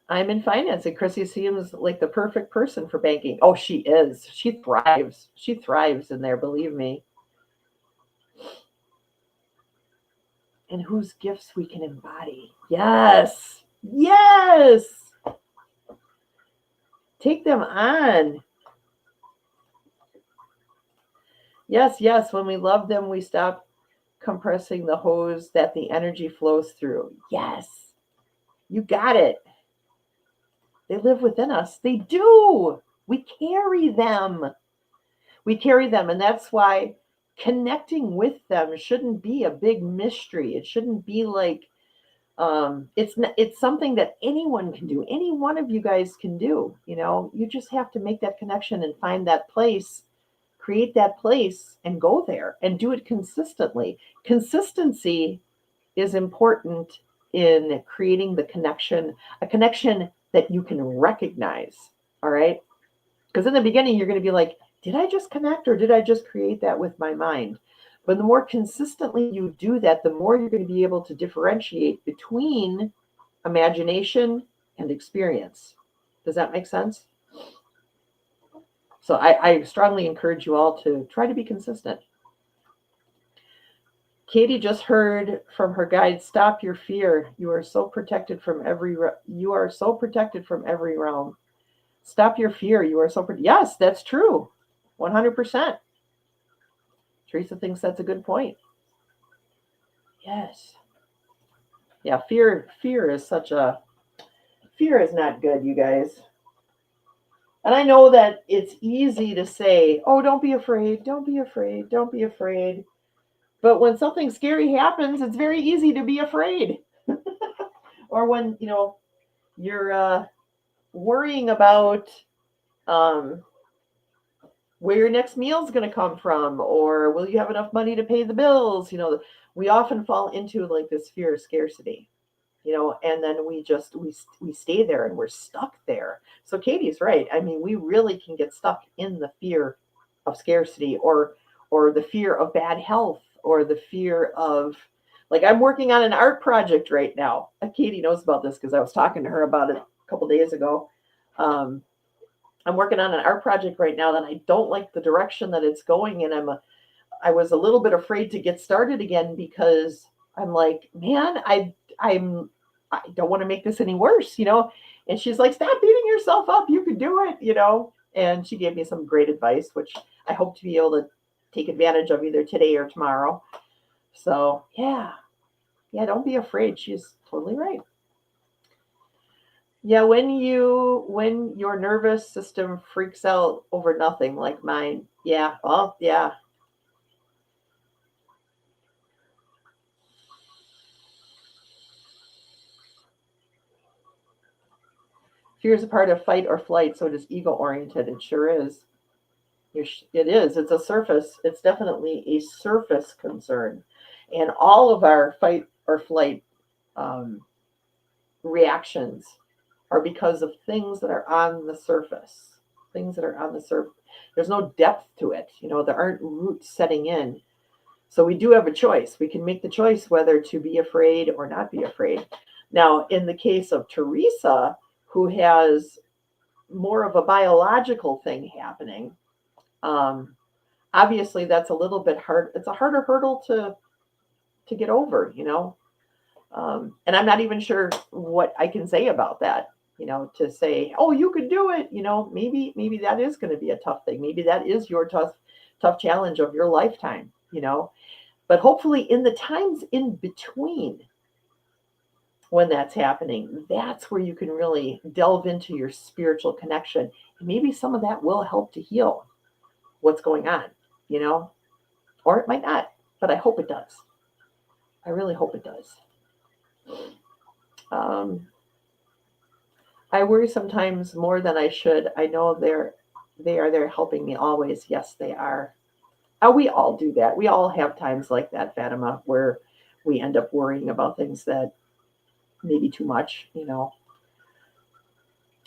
I'm in finance, and Chrissy seems like the perfect person for banking. Oh, she is. She thrives. She thrives in there, believe me. And whose gifts we can embody. Yes. Yes. Take them on. Yes, yes. When we love them, we stop compressing the hose that the energy flows through. Yes. You got it. They live within us. They do. We carry them. We carry them, and that's why connecting with them shouldn't be a big mystery. It shouldn't be like it's something that anyone can do. Any one of you guys can do. You just have to make that connection and find that place, create that place, and go there and do it consistently. Consistency is important in creating the connection, a connection that you can recognize. All right. Because in the beginning, you're going to be like, did I just connect or did I just create that with my mind? But the more consistently you do that, the more you're going to be able to differentiate between imagination and experience. Does that make sense? So I strongly encourage you all to try to be consistent. Katie just heard from her guide, stop your fear. You are so protected from every realm. Stop your fear. You are so yes, that's true. 100%. Teresa thinks that's a good point. Yes. Yeah, fear is fear is not good, you guys. And I know that it's easy to say, oh, don't be afraid, don't be afraid, don't be afraid. But when something scary happens, it's very easy to be afraid. Or when, you're worrying about where your next meal is going to come from, or will you have enough money to pay the bills? We often fall into like this fear of scarcity, and then we stay there and we're stuck there. So Katie's right. I mean, we really can get stuck in the fear of scarcity, or the fear of bad health, or the fear of, like, I'm working on an art project right now. Katie knows about this because I was talking to her about it a couple days ago. I'm working on an art project right now that I don't like the direction that it's going, and I was a little bit afraid to get started again because I'm like, man, I don't want to make this any worse, And she's like, stop beating yourself up. You can do it, And she gave me some great advice, which I hope to be able to take advantage of either today or tomorrow. So yeah, don't be afraid. She's totally right. Yeah, when your nervous system freaks out over nothing like mine. Yeah, well, yeah. Fear is a part of fight or flight, so it is ego oriented. It sure is. It is. It's a surface. It's definitely a surface concern, and all of our fight or flight reactions are because of things that are on the surface. Things that are on the surface. There's no depth to it. There aren't roots setting in. So we do have a choice. We can make the choice whether to be afraid or not be afraid. Now, in the case of Teresa, who has more of a biological thing happening, obviously that's a little bit hard. It's a harder hurdle to get over, and I'm not even sure what I can say about that, to say, oh, you could do it, maybe that is going to be a tough thing. Maybe that is your tough challenge of your lifetime, but hopefully in the times in between when that's happening, that's where you can really delve into your spiritual connection. And maybe some of that will help to heal what's going on, or it might not, but I hope it does. I really hope it does. I worry sometimes more than I should. I know they are there helping me always. Yes, they are. We all do that. We all have times like that, Fatima, where we end up worrying about things that maybe too much,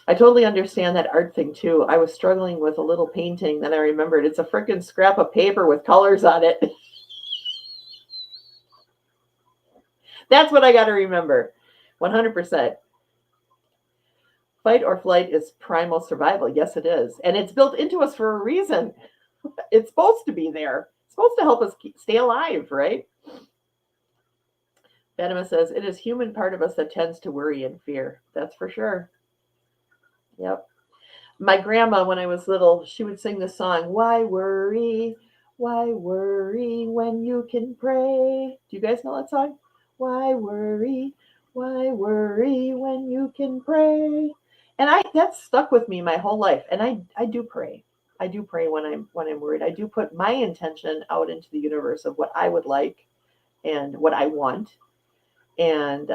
I totally understand that art thing too. I was struggling with a little painting, then I remembered it's a freaking scrap of paper with colors on it. That's what I got to remember. 100%. Fight or flight is primal survival. Yes, it is. And it's built into us for a reason. It's supposed to be there. It's supposed to help us stay alive, right? Fatima says, it is human part of us that tends to worry and fear. That's for sure. Yep. My grandma, when I was little, she would sing the song, why worry when you can pray? Do you guys know that song? Why worry when you can pray? And that's stuck with me my whole life. And I do pray. I do pray when I'm worried. I do put my intention out into the universe of what I would like and what I want, and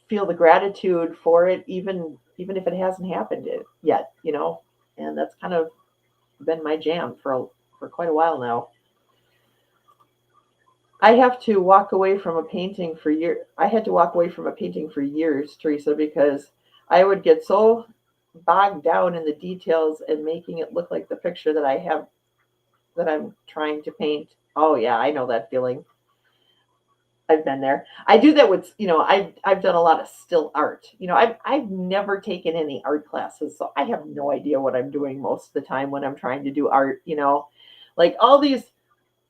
feel the gratitude for it, even if it hasn't happened yet, And that's kind of been my jam for quite a while now. I have to walk away from a painting for years. I had to walk away from a painting for years, Teresa, because I would get so bogged down in the details and making it look like the picture that I have that I'm trying to paint. Oh yeah, I know that feeling. I've been there. I do that with, I've done a lot of still art. I've never taken any art classes, so I have no idea what I'm doing most of the time when I'm trying to do art, Like all these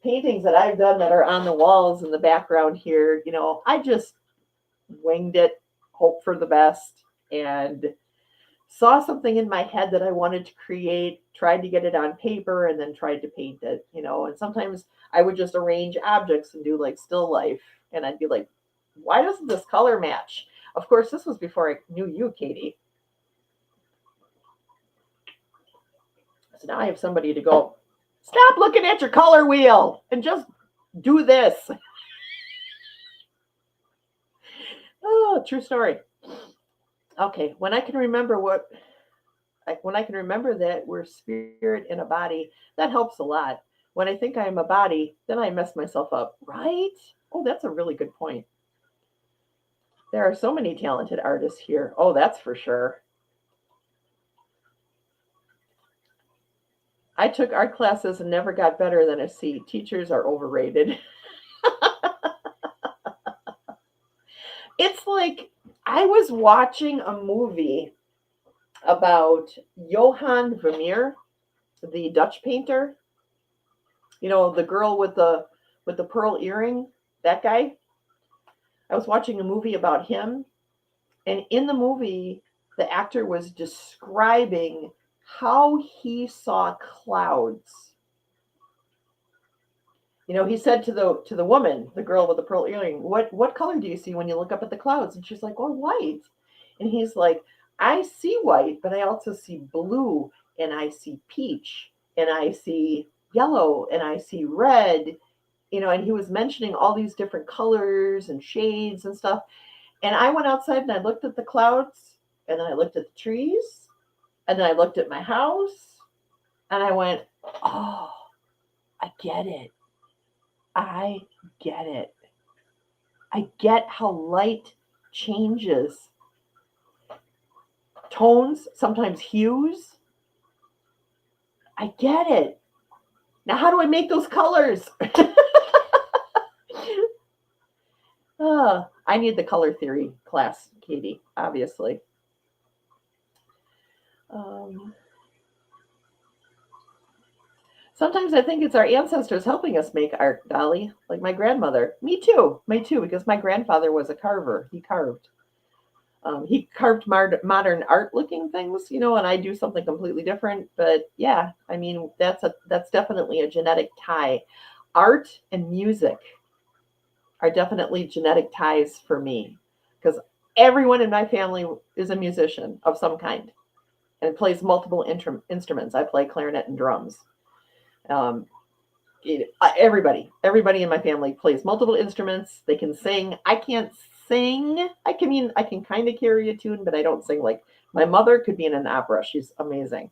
paintings that I've done that are on the walls in the background here, I just winged it, hope for the best, and saw something in my head that I wanted to create, tried to get it on paper, and then tried to paint it, And sometimes I would just arrange objects and do like still life. And I'd be like, why doesn't this color match? Of course, this was before I knew you, Katie. So now I have somebody to go, stop looking at your color wheel and just do this. Oh, true story. Okay, when I can remember that we're spirit in a body, that helps a lot. When I think I'm a body, then I mess myself up, right? Oh, that's a really good point. There are so many talented artists here. Oh, that's for sure. I took art classes and never got better than a C. Teachers are overrated. It's like I was watching a movie about Johann Vermeer, the Dutch painter. The girl with the pearl earring, that guy. I was watching a movie about him, and in the movie, the actor was describing how he saw clouds. He said to the woman, the girl with the pearl earring, what color do you see when you look up at the clouds? And she's like, well, white. And he's like, I see white, but I also see blue, and I see peach, and I see yellow, and I see red. And he was mentioning all these different colors and shades and stuff. And I went outside and I looked at the clouds, and then I looked at the trees, and then I looked at my house, and I went, oh, I get it. I get it. I get how light changes tones, sometimes hues. I get it. Now, how do I make those colors? I need the color theory class, Katie, obviously. Sometimes I think it's our ancestors helping us make art, Dolly, like my grandmother. Me too, because my grandfather was a carver. He carved. He carved modern art-looking things, and I do something completely different. But yeah, I mean, that's definitely a genetic tie. Art and music are definitely genetic ties for me, because everyone in my family is a musician of some kind and plays multiple instruments. I play clarinet and drums. Everybody in my family plays multiple instruments. They can sing. I can't sing. I can kind of carry a tune, but I don't sing. Like my mother could be in an opera. She's amazing.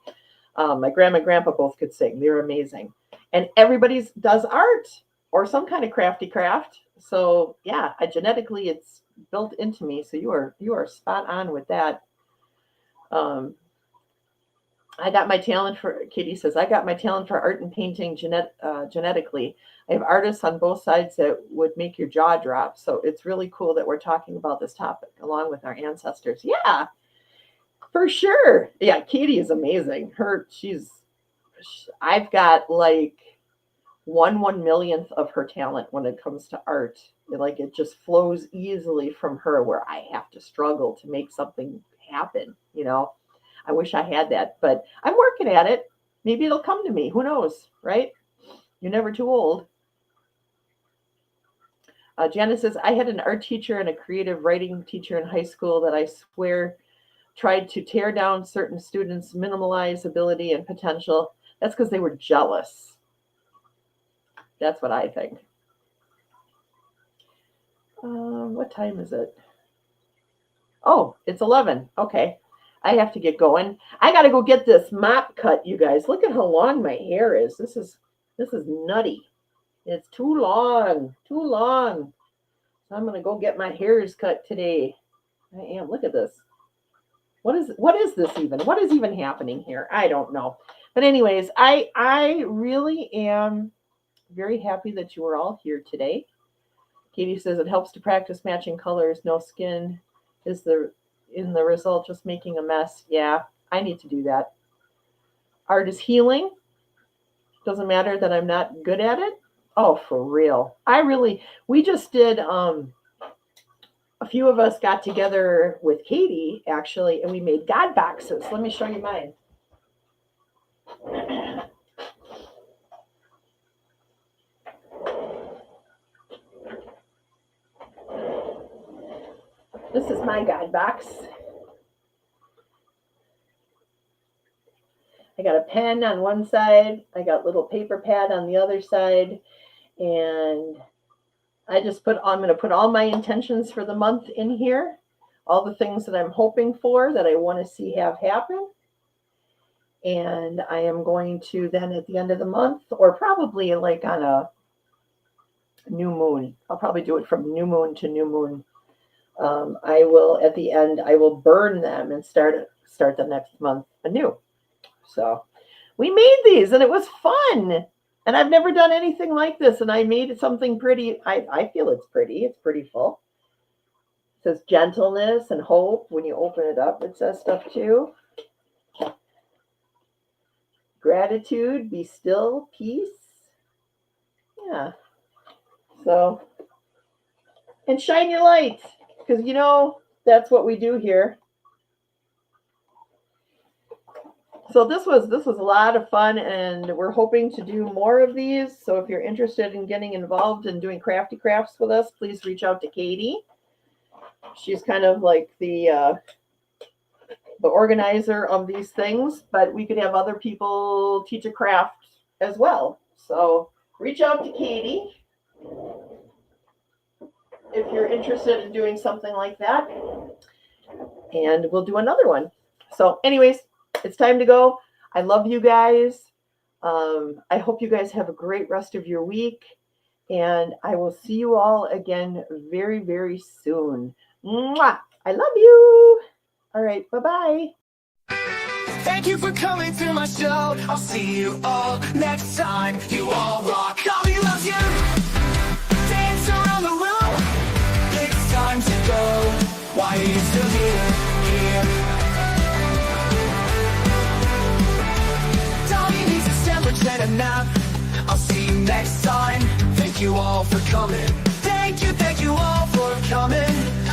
My grandma and grandpa both could sing. They're amazing. And everybody does art or some kind of crafty craft. So yeah, genetically it's built into me. So you are spot on with that. I got my talent for, Katie says, I got my talent for art and painting genetically. I have artists on both sides that would make your jaw drop. So it's really cool that we're talking about this topic along with our ancestors. Yeah, for sure. Yeah, Katie is amazing. I've got like 1/1,000,000th of her talent when it comes to art. Like it just flows easily from her, where I have to struggle to make something happen, I wish I had that, but I'm working at it. Maybe it'll come to me. Who knows, right? You're never too old. Janice says, I had an art teacher and a creative writing teacher in high school that I swear tried to tear down certain students' minimalize ability and potential. That's because they were jealous. That's what I think. What time is it? Oh, it's 11. Okay. I have to get going. I got to go get this mop cut, you guys. Look at how long my hair is. This is nutty. It's too long. Too long. So I'm going to go get my hairs cut today. I am. Look at this. What is this even? What is even happening here? I don't know. But anyways, I really am very happy that you are all here today. Katie says it helps to practice matching colors. No skin is in the result just making a mess. Yeah, I need to do that. Art is healing. Doesn't matter that I'm not good at it. Oh, for real. We just did, a few of us got together with Katie, actually, and we made God boxes. Let me show you mine. This is my God box. I got a pen on one side. I got a little paper pad on the other side. And I'm going to put all my intentions for the month in here. All the things that I'm hoping for, that I want to see have happen. And I am going to then at the end of the month, or probably like on a new moon, I'll probably do it from new moon to new moon. I will, at the end, I will burn them and start the next month anew. So we made these and it was fun. And I've never done anything like this. And I made something pretty. I feel it's pretty. It's pretty full. It says gentleness and hope. When you open it up, it says stuff too. Gratitude, be still, peace. Yeah. So, and shine your light. Because, that's what we do here. So this was a lot of fun, and we're hoping to do more of these. So if you're interested in getting involved in doing crafty crafts with us, please reach out to Katie. She's kind of like the organizer of these things, but we could have other people teach a craft as well. So reach out to Katie if you're interested in doing something like that, and we'll do another one. So anyways, it's time to go. I love you guys. I hope you guys have a great rest of your week, and I will see you all again very, very soon. Mwah! I love you. All right, bye-bye. Thank you for coming to my show. I'll see you all next time. You all rock. Tommy loves you. Dance around the room. It's time to go. Why are you still here? Tommy needs a sandwich and a nap. I'll see you next time. Thank you all for coming. Thank you all for coming.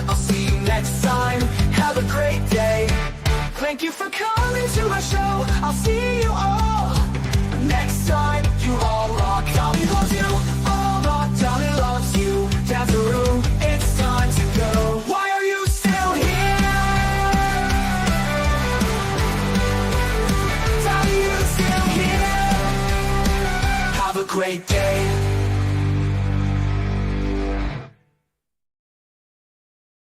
I'll see you next time. Have a great day. Thank you for coming to my show. I'll see you all next time.